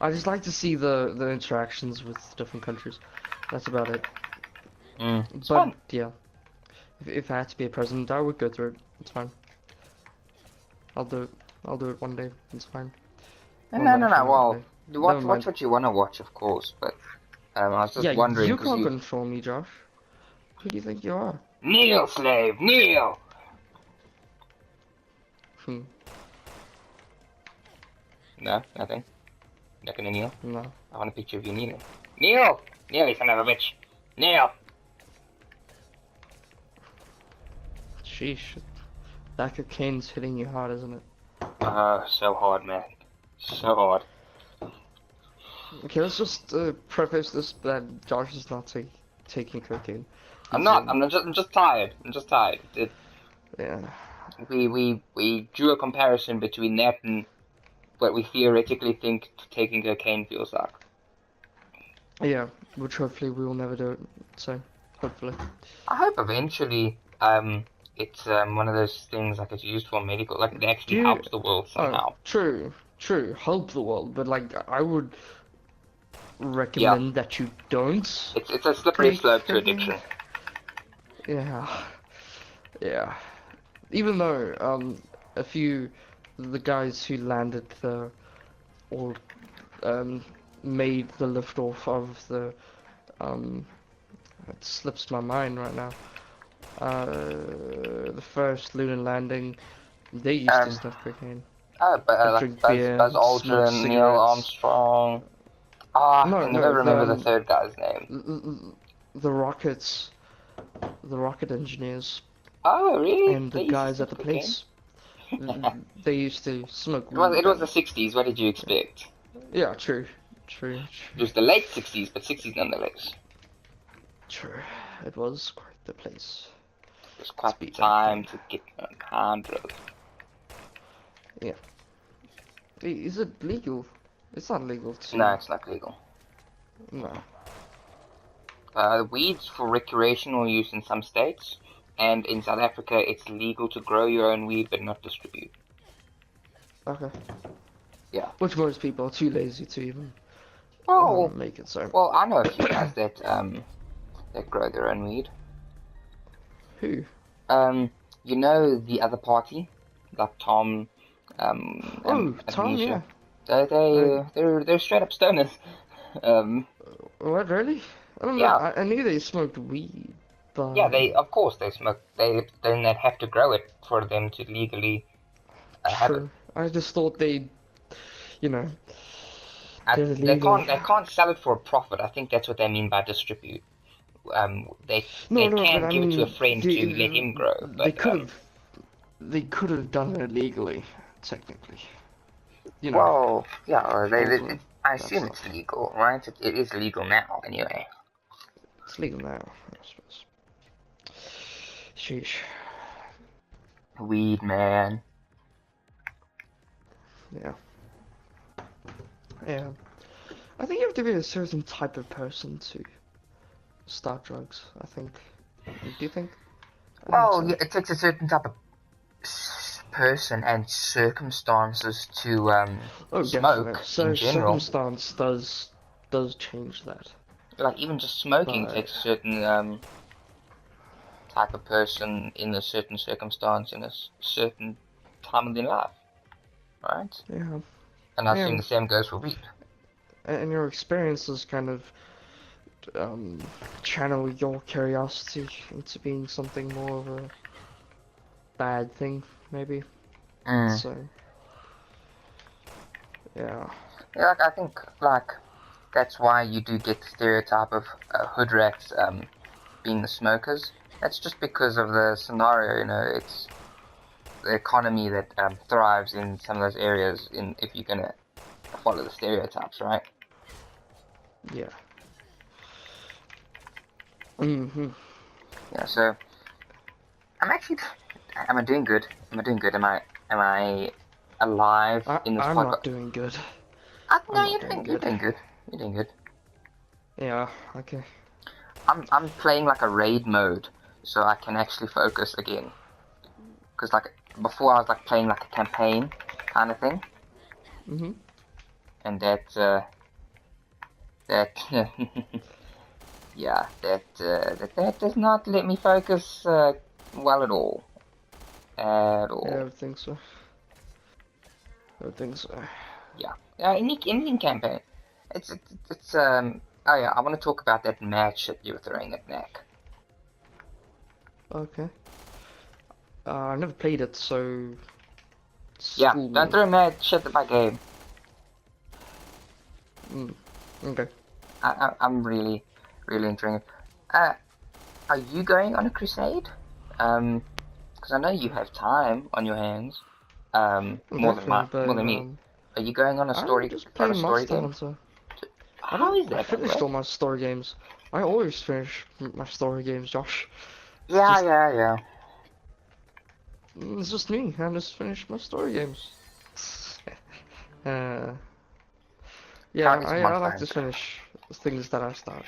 I just like to see the interactions with different countries. That's about it. It's But fun. yeah, if I had to be a president, I would go through it. It's fine. I'll do it. I'll do it one day. It's fine. Well, no, No. actually, not one Well, day. you Never watch mind. what you want to watch, of course. But I was Yeah, just wondering you because can't you control me, Josh. Who do you think you are? kneel, slave, kneel. Hmm. No, nothing. Not gonna kneel. No. I want a picture of you kneeling. Kneel, kneel, you son of a bitch. Kneel. Sheesh. Back of Kane's hitting you hard, isn't it? So hard, man. So hard. Okay, let's just preface this that Josh is not taking cocaine. I'm He's not. I'm just tired. I'm just tired. yeah. We drew a comparison between that and what we theoretically think taking cocaine feels like. Yeah, which hopefully we will never do it. So, hopefully. I hope eventually, it's one of those things like it's used for medical, like it Do actually you? helps the world Oh, somehow. true. Help the world, but like I would Yeah, recommend that you don't it's a slippery take slope to cocaine. addiction. Yeah, yeah. Even though a few the guys who landed the or um made the liftoff of the um it slips my mind right now. The first lunar landing, they used to Um, sniff cocaine, but like drink beer, Buzz smoke Aldrin, Neil cigarettes. Armstrong. Ah, I No, never no, remember the third guy's name. the rockets, the rocket engineers, Oh, really? and the They used to guys at sniff the cocaine? place. They used to smoke It weed was the and 60s. What did you expect? yeah, true, It was the late 60s, but 60s nonetheless. true. It was quite the place It was to quite the be back time then. to get on hard drugs. Yeah. Is it legal? It's not legal to. No, it's not legal. No. Weeds for recreational use in some states, and in South Africa, it's legal to grow your own weed but not distribute. Okay. Yeah. Which most people are too lazy to even Well, make it so. well, I know a few guys that grow their own weed. Who? You know the other party, like Tom, Oh, and Tom, Amnesia. yeah. They're straight up stoners. What, really? I don't know. Yeah. I knew they smoked weed, but Yeah, of course they smoke. Then they'd have to grow it for them to legally have it. true. I just thought they, you know, did it They legally. can't sell it for a profit. I think that's what they mean by distribute. They No, but can I give it to a mean, friend to let him grow, they but could have done it legally, technically. You know, well, yeah, also I that assume it's stuff. legal, right? It is legal now, anyway. It's legal now, I suppose. Sheesh. Weed, man. Yeah. Yeah. I think you have to be a certain type of person to start drugs, I think. Do you think? I think Well, so. yeah, it takes a certain type of person and circumstances to Oh, definitely. smoke So in general. circumstance does change that. Like even just smoking But takes a certain type of person in a certain circumstance in a certain time of their life, right? yeah. And I assume Yeah. the same goes for weed. And your experiences kind of channel your curiosity into being something more of a bad thing, maybe. Mm. So yeah. Yeah, like I think like that's why you do get the stereotype of hood rats being the smokers. That's just because of the scenario, you know. It's the economy that thrives in some of those areas. In if you're gonna follow the stereotypes, right? Yeah. Mhm. Yeah. So am I doing good? Am I doing good? Am I alive in this I'm podcast? not doing good. No, I'm not doing you're good. doing good. You're doing good. Yeah. Okay. I'm playing like a raid mode, so I can actually focus again. Because like before, I was like playing like a campaign kind of thing, Mhm. and yeah, that does not let me focus well at all. At Yeah, I all. would think so. I would think so. Yeah. Any campaign. It's oh yeah, I want to talk about that match that you were throwing at Knack. Okay. I've never played it, so Yeah, school don't me. throw mad shit at my game. Okay. I'm really enjoying it. Are you going on a crusade? Because I know you have time on your hands. More Definitely, more but than me. Are you going on a I'm just on a playing story Monster game? Hunter. How is I that, by the finished way? all my story games. I always finish my story games, Josh. Yeah, Just yeah. it's just me. I just finished my story games. Uh, yeah, How is I Monster like to Hunter? finish things that I start.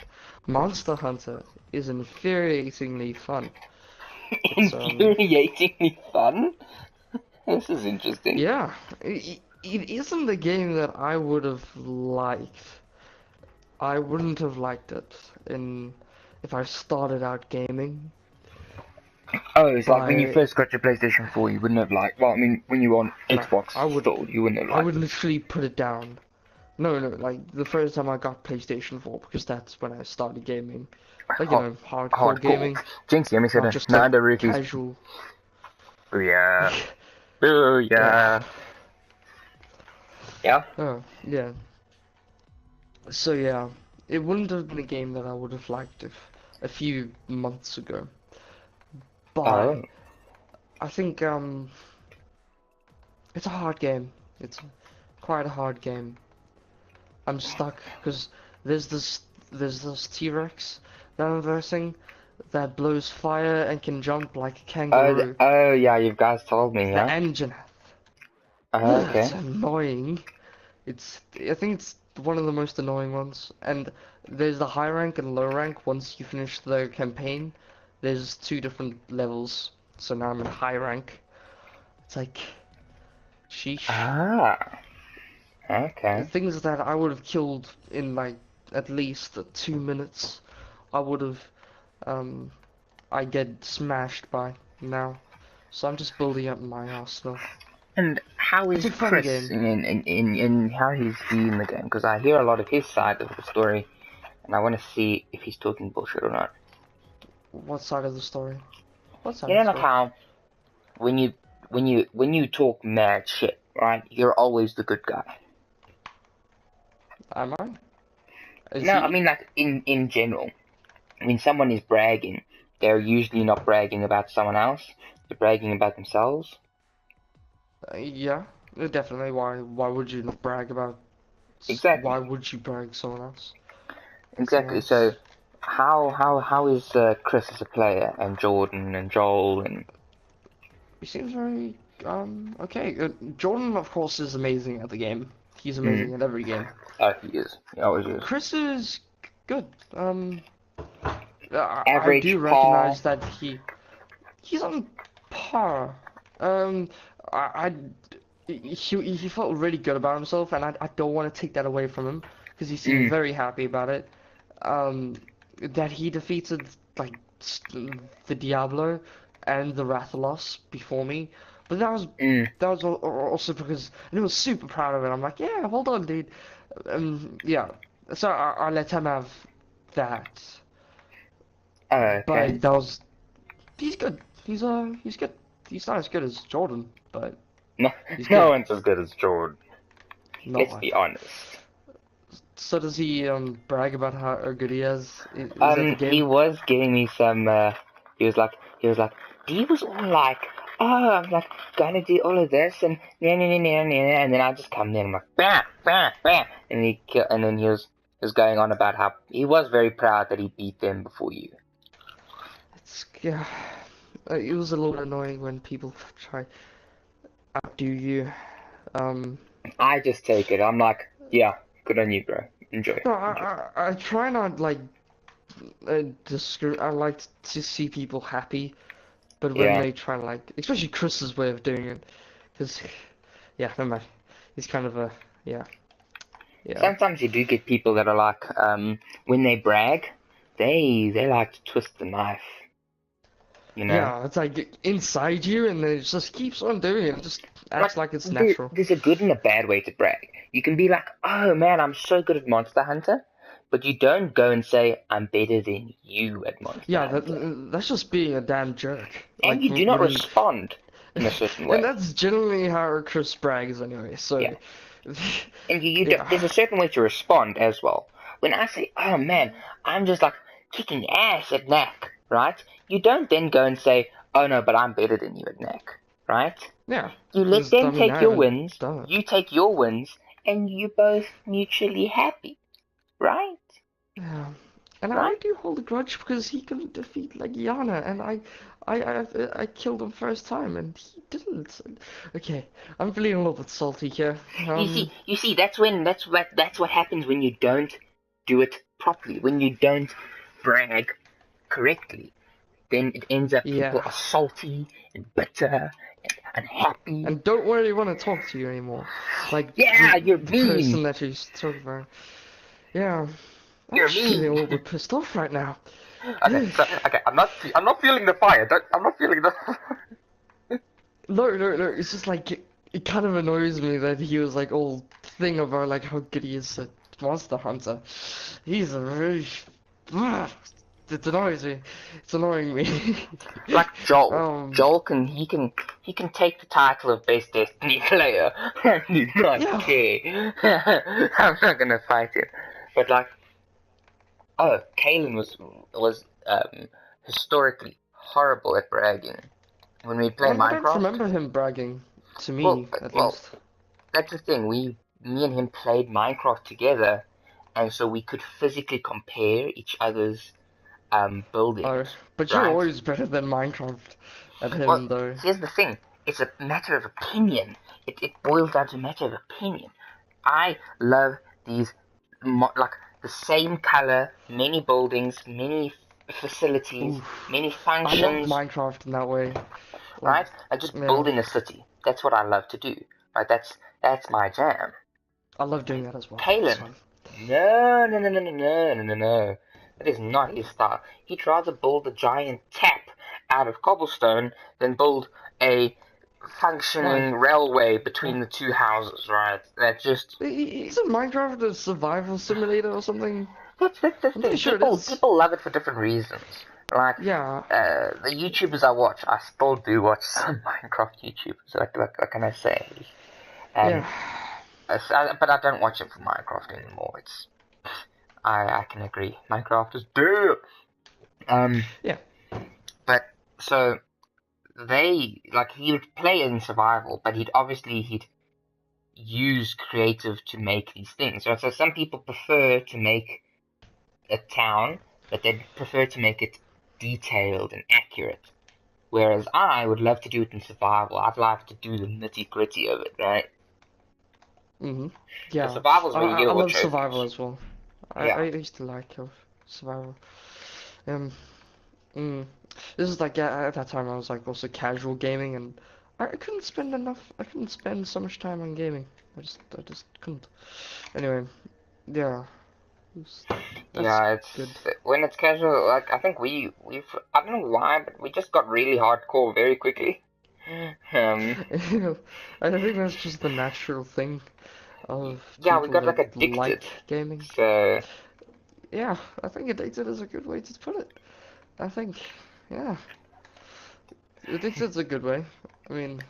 Monster Hunter is infuriatingly fun. It's Infuriatingly fun? This is interesting. yeah, it isn't the game that I would have liked. I wouldn't have liked it in if I started out gaming. Oh, it's like when you By first got your PlayStation 4, you wouldn't have liked. Well, I mean, when you were on no, Xbox still, you wouldn't have I liked would it. literally put it down. No, like the first time I got PlayStation 4 because that's when I started gaming. Like, Hard, hardcore hardcore. gaming, Jinx, let me say not that. just No, like the roofies. casual. Booyah. Booyah. Yeah. Yeah? Oh, yeah. So yeah, it wouldn't have been a game that I would have liked if a few months ago. But Oh. I think it's a hard game. It's quite a hard game. I'm stuck because there's this T-Rex that I'm versing that blows fire and can jump like a kangaroo. Oh, yeah, you guys told me, The yeah? engine. Oh, Ugh, it's okay. annoying. I think it's one of the most annoying ones. And there's the high rank and low rank. Once you finish the campaign, there's two different levels. So now I'm in high rank. It's like, sheesh. Ah, okay. Things that I would have killed in like at least 2 minutes, I would have, um, I get smashed by now. So I'm just building up my arsenal. And how It's is a fun Chris game. in how he's viewing the game? Because I hear a lot of his side of the story, and I want to see if he's talking bullshit or not. What side of the story? What side You of know, the like story? how when you talk mad shit, right? You're always the good guy. Am I? Is No, I he? mean like in general. When someone is bragging, they're usually not bragging about someone else. They're bragging about themselves. Yeah, definitely. Why would you not brag about? Exactly. Why would you brag someone else? Someone Exactly. So, else. how is Chris as a player, and Jordan and Joel and He seems very okay. Jordan, of course, is amazing at the game. He's mm, amazing at every game. oh, he is. He always is. Chris is good. I Average, do par. recognize that he's on par. Um, I he felt really good about himself, and I don't want to take that away from him because he seemed Mm, very happy about it. Um, that he defeated like the Diablo and the Rathalos before me, but mm. that was also because and he was super proud of it. I'm like, yeah, hold on, dude. Yeah. So I let him have that, Oh, but okay. that was he's good. He's good. He's not as good as Jordan, but No, he's no good. one's as good as Jordan. No Let's one. be honest. So does he brag about how good he is at the He game? was giving me some. He was like, he was all like, oh, I'm like gonna do all of this and and then I just come in and I'm like, bam, bam, bam, and and then he was going on about how he was very proud that he beat them before you. It's yeah. It was a little annoying when people try outdo you. Um, I just take it. I'm like, yeah, good on you, bro. Enjoy, no, enjoy. I try not like I like to see people happy, but when Yeah. they try to like, especially Chris's way of doing it, because yeah, never mind. He's kind of a yeah, yeah. Sometimes you do get people that are like, when they brag, they like to twist the knife, you know. Yeah, it's like inside you, and then it just keeps on doing it. It just Like, acts like it's natural. there's a good and a bad way to brag. You can be like, oh man, I'm so good at Monster Hunter, but you don't go and say, I'm better than you at Monster Yeah, Hunter. that's just being a damn jerk. And Like you do not when, respond in a certain and way. that's generally how Chris brags anyway. Yeah. So, And you don't, yeah, there's a certain way to respond as well. When I say, oh man, I'm just like kicking ass at Knack, right? You don't then go and say, oh no, but I'm better than you at Knack, right? yeah. You let 'Cause, I them mean, take I your haven't wins, done it. you take your wins, and you're both mutually happy, right? Yeah, and I Right? do hold a grudge because he couldn't defeat like Yana, and I killed him first time, and he didn't. Okay, I'm feeling a little bit salty here. You see, that's what happens when you don't do it properly, when you don't brag correctly. Then it ends up people Yeah, are salty and bitter and unhappy. and don't really want to talk to you anymore. Like Yeah, you're the mean. person that you talk about. Yeah, I'm You're just feeling a mean. little bit pissed off right now. Okay, so okay, I'm not feeling the fire. I'm not feeling the. No, no, no. It's just like it kind of annoys me that he was like all thing about like how good he is at Monster Hunter. He's a really it annoys me. It's annoying me. Like Joel. Um, Joel he can take the title of best Destiny player and do not yeah, care. I'm not gonna fight him. But like, oh, Kalen was historically horrible at bragging when we play I don't Minecraft. remember him bragging to Well, me at well, least. that's the thing. Me and him played Minecraft together, and so we could physically compare each other's Oh, buildings, but you're right? always better than Minecraft at Well, him though. here's the thing. It's a matter of opinion. It boils down to a matter of opinion. I love these, like the same color, many buildings, many facilities, Oof. many I love functions, Minecraft in that way. Like, right? And just yeah, building a city. That's what I love to do. Right? That's my jam. I love doing that as well. It's Kalen, fun. no, no, no, no, no, no, no, no, no. That is not his style. He'd rather build a giant tap out of cobblestone than build a functioning Why? railway between the two houses, right? That just Isn't Minecraft a survival simulator or something? that's the I'm thing. pretty sure it People is. people love it for different reasons. Like Yeah. the YouTubers I watch, I still do watch some Minecraft YouTubers. What can I say? Um, Yeah. but I don't watch it for Minecraft anymore. I can agree. Minecraft is dead. Yeah. But so he would play in survival, but he'd use creative to make these things. Right? So some people prefer to make a town, but they'd prefer to make it detailed and accurate. Whereas I would love to do it in survival. I'd like to do the nitty gritty of it, right? Mhm. Because Yeah. survival's I where you I get I all the love survival trophies. as well. I Yeah. used to like survival. Um. Mm. This is like at that time I was like also casual gaming and I couldn't spend enough. I couldn't spend so much time on gaming. I just couldn't. Anyway. Yeah. That's Yeah, good. when it's casual, like I think we've I don't know why, but we just got really hardcore very quickly. Um, I think that's just the natural thing of yeah, we people got like that addicted. like gaming. So Yeah, I think addicted is a good way to put it. I think, yeah, addicted's a good way. I mean,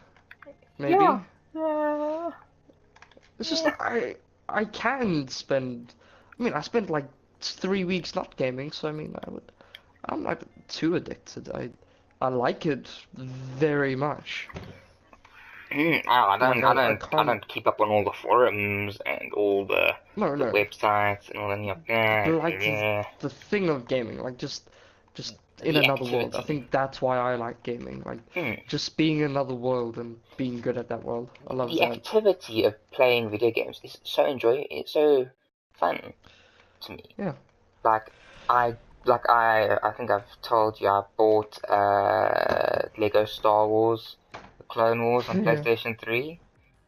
yeah, maybe. yeah, It's just yeah. that I can spend. I mean, I spent like 3 weeks not gaming, so I mean, I'm not too addicted. I like it very much. I Like don't, I I don't, I can't. don't keep up on all the forums and all No, the no. websites and all any of that. But like Yeah, the thing of gaming, like just in the another world. I activity. think that's why I like gaming. Like Hmm. just being in another world and being good at that world. I love The that. activity of playing video games is so enjoyable. It's so fun to me. Yeah. Like I I think I've told you I bought Lego Star Wars, the Clone Wars on Yeah. PlayStation 3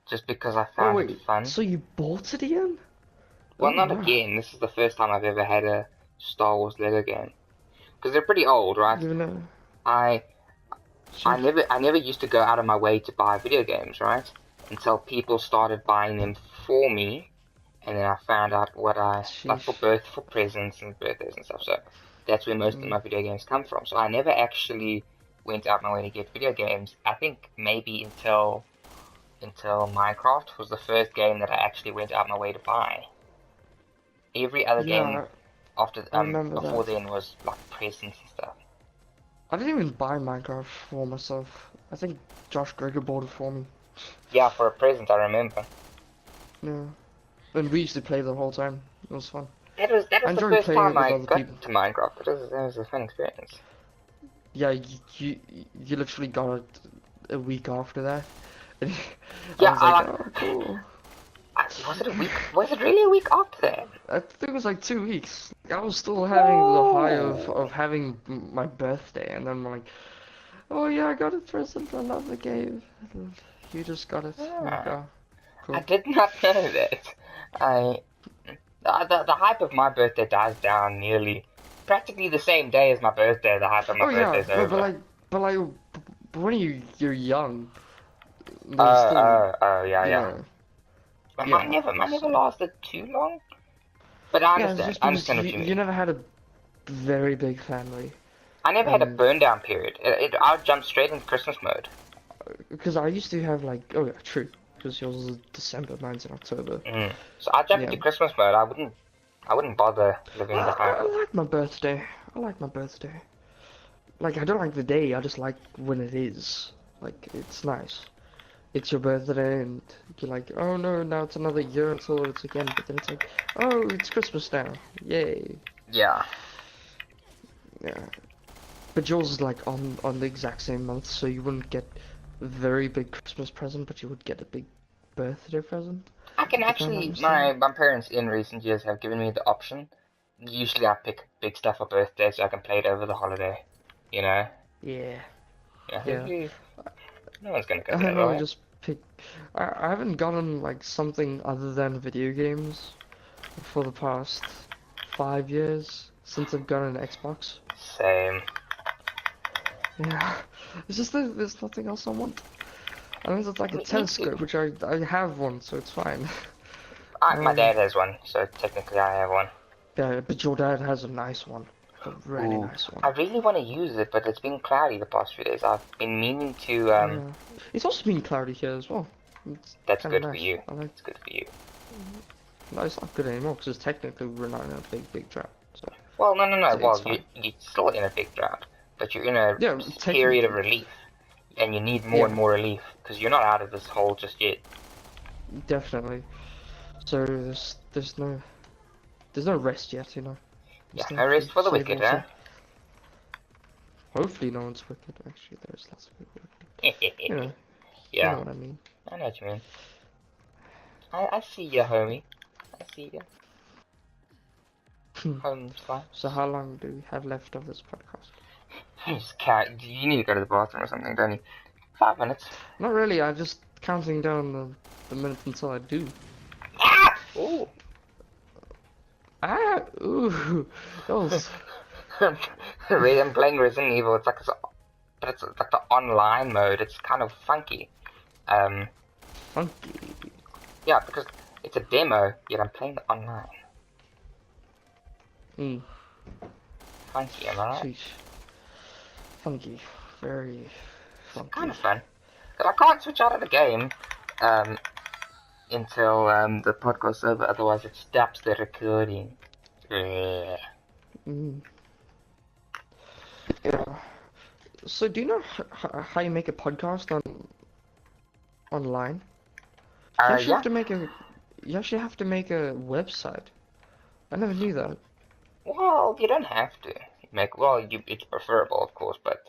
just because I Oh found it wait, fun. so you bought it again? Well, Oh not wow. again. This is the first time I've ever had a Star Wars Lego game because they're pretty old, right? You know. I Sheesh. I never used to go out of my way to buy video games, right? Until people started buying them for me, and then I found out what I like Sheesh. for presents and birthdays and stuff. So that's where most of Mm. my video games come from. So I never actually went out my way to get video games. I think maybe until Minecraft was the first game that I actually went out my way to buy. Every other game Yeah, after I remember before that. then was like presents and stuff. I didn't even buy Minecraft for myself. I think Josh Greger bought it for me. Yeah, for a present, I remember. Yeah. And we used to play the whole time. It was fun. That I was the enjoyed first playing time it with I other got people. to Minecraft. It was a fun experience. Yeah, you literally got it a week after that. And I Yeah, was like, oh, cool. was it a week? Was it really a week after that? I think it was like 2 weeks. I was still having the high Oh, of having my birthday, and then I'm like, oh yeah, I got a present. I love the game. And you just got it. I'm like, yeah. oh, I cool. did not know that. I the hype of my birthday dies down nearly practically the same day as my birthday. The hype of my Oh yeah, birthday's no, but over. but like, but when you're young, Oh, there's still, yeah, you yeah. know, But yeah. mine never So lasted too long. But I yeah, it's understand. just I because understand what you you mean. never had a very big family, I never had a and burn down period. I jumped straight into Christmas mode. because I used to have like, oh yeah, true, because yours is December, mine's in October. So I jumped Yeah. into Christmas mode. I wouldn't bother living the hype I of. like my birthday. I like my birthday. Like, I don't like the day, I just like when it is. Like, it's nice. It's your birthday, and you're like, oh no, now it's another year until it's again. But then it's like, oh, it's Christmas now. Yay. Yeah. Yeah. But yours is like on the exact same month, so you wouldn't get a very big Christmas present, but you would get a big birthday present. I can I don't actually. My understand. parents in recent years have given me the option. Usually, I pick big stuff for birthday so I can play it over the holiday. You know. Yeah, Yeah. yeah. No one's gonna go the I other know, way. just pick. I haven't gotten like something other than video games for the past 5 years since I've gotten an Xbox. Same. Yeah, it's just that there's nothing else I want. Unless it's like a Me too. telescope, which I have one, so it's fine. My Um, dad has one, so technically I have one. yeah, but your dad has a nice one, like a really Ooh, nice I one. really want to use it, but it's been cloudy the past few days. I've been meaning to. Yeah, it's also been cloudy here as well. It's That's kind of good for nice. you. I like. It's good for you. No, it's not good anymore because technically we're not in a big drought. So Well, no. it's Well, fine. you're still in a big drought, but you're in a Yeah, period of technically. relief, and you need more and Yeah, more relief because you're not out of this hole just yet. definitely. So there's no rest yet, you know. You Yeah, still no have to rest for the save wicked, also. huh? Hopefully no one's wicked. Actually, there's lots of people wicked. You know Yeah, what I mean. I know what you mean. I see ya, homie. I see ya. Home So slash. how long do we have left of this podcast? You need to go to the bathroom or something, don't you? 5 minutes. Not really. I'm just counting down the minutes until I do. Ah! Ooh. Ah, ooh, that was Really, I'm playing Resident Evil. But it's like the online mode. It's kind of funky. Um, funky. yeah, because it's a demo, yet I'm playing the online. Mm, Funky, am I right? sweet. Funky. Very It's kind funky. of fun. But I can't switch out of the game until the podcast's over. Otherwise, it stops the recording. Yeah. Mm, yeah. So do you know how you make a podcast online? You actually Yeah. have to make a you actually have to make a website. I never knew that. Well, you don't have to make. Well, it's preferable, of course, but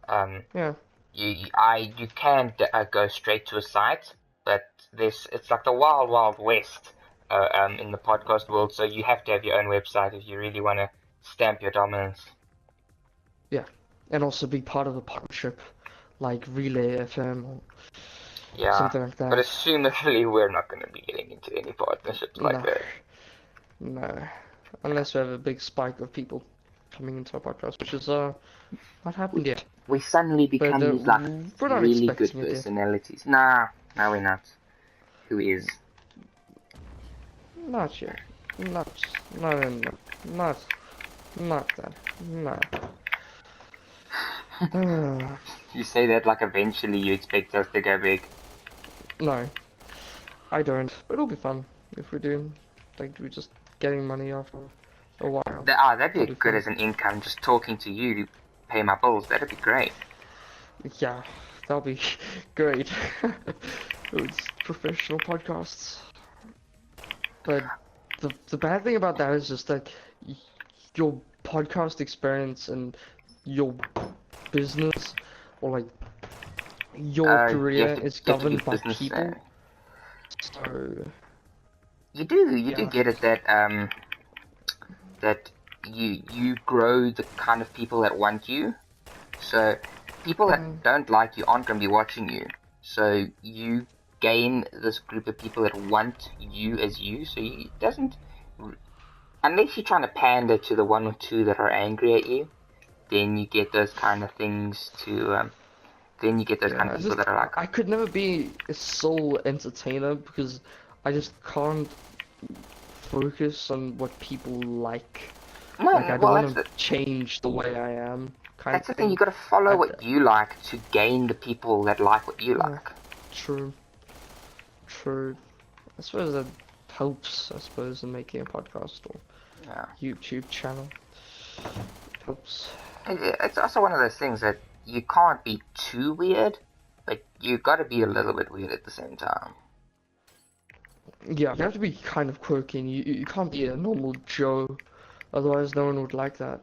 um, Yeah. you can go straight to a site, but it's like the wild west in the podcast world. So you have to have your own website if you really want to stamp your dominance. Yeah. And also be part of a partnership like Relay FM or Yeah, something like but that. assumedly we're not going to be getting into any partnerships like No. that. No. Unless we have a big spike of people coming into our podcast, which is not happened yet. We suddenly But become these like we're not really good expecting it yet. personalities. Nah, no, we're not. Who is? Not yet. Not not not that. No. You say that like eventually you expect us to go big. No, I don't. But it'll be fun if we do. Like we're just getting money after a while. That'd be That'll be good fun. as an income, just talking to you to pay my bills. That'd be great. Yeah, that'll be great. It's professional podcasts. But the bad thing about that is just that your podcast experience and your business or like your career is you have to be governed by business people. savvy. So You do yeah. get it that you grow the kind of people that want you. So people that don't like you aren't going to be watching you. So you gain this group of people that want you as you. So it doesn't, unless you're trying to pander to the one or two that are angry at you, then you get those kind of things to. Then you get those kind of people that are like, I could never be a sole entertainer because I just can't focus on what people like. no, Like I don't well want to change the way I am, kind that's of the thing. You thing. got to follow I, what you like to gain the people that like what you yeah, like. true. True. I suppose that helps, I suppose, in making a podcast or Yeah. YouTube channel. It helps. It's also one of those things that you can't be too weird, but you got to be a little bit weird at the same time. Yeah, you have to be kind of quirky and you can't be a normal Joe, otherwise no one would like that.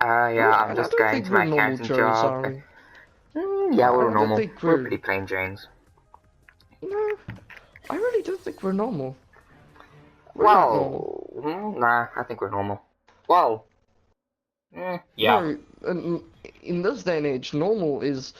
Yeah, I'm I just don't going think to we're my normal accounting Joes, job. are we? Yeah, I we're don't normal. think We're pretty plain Janes. no, I really don't think we're normal. We're not normal. Well, nah, I think we're normal. Well, yeah. No, in this day and age, normal is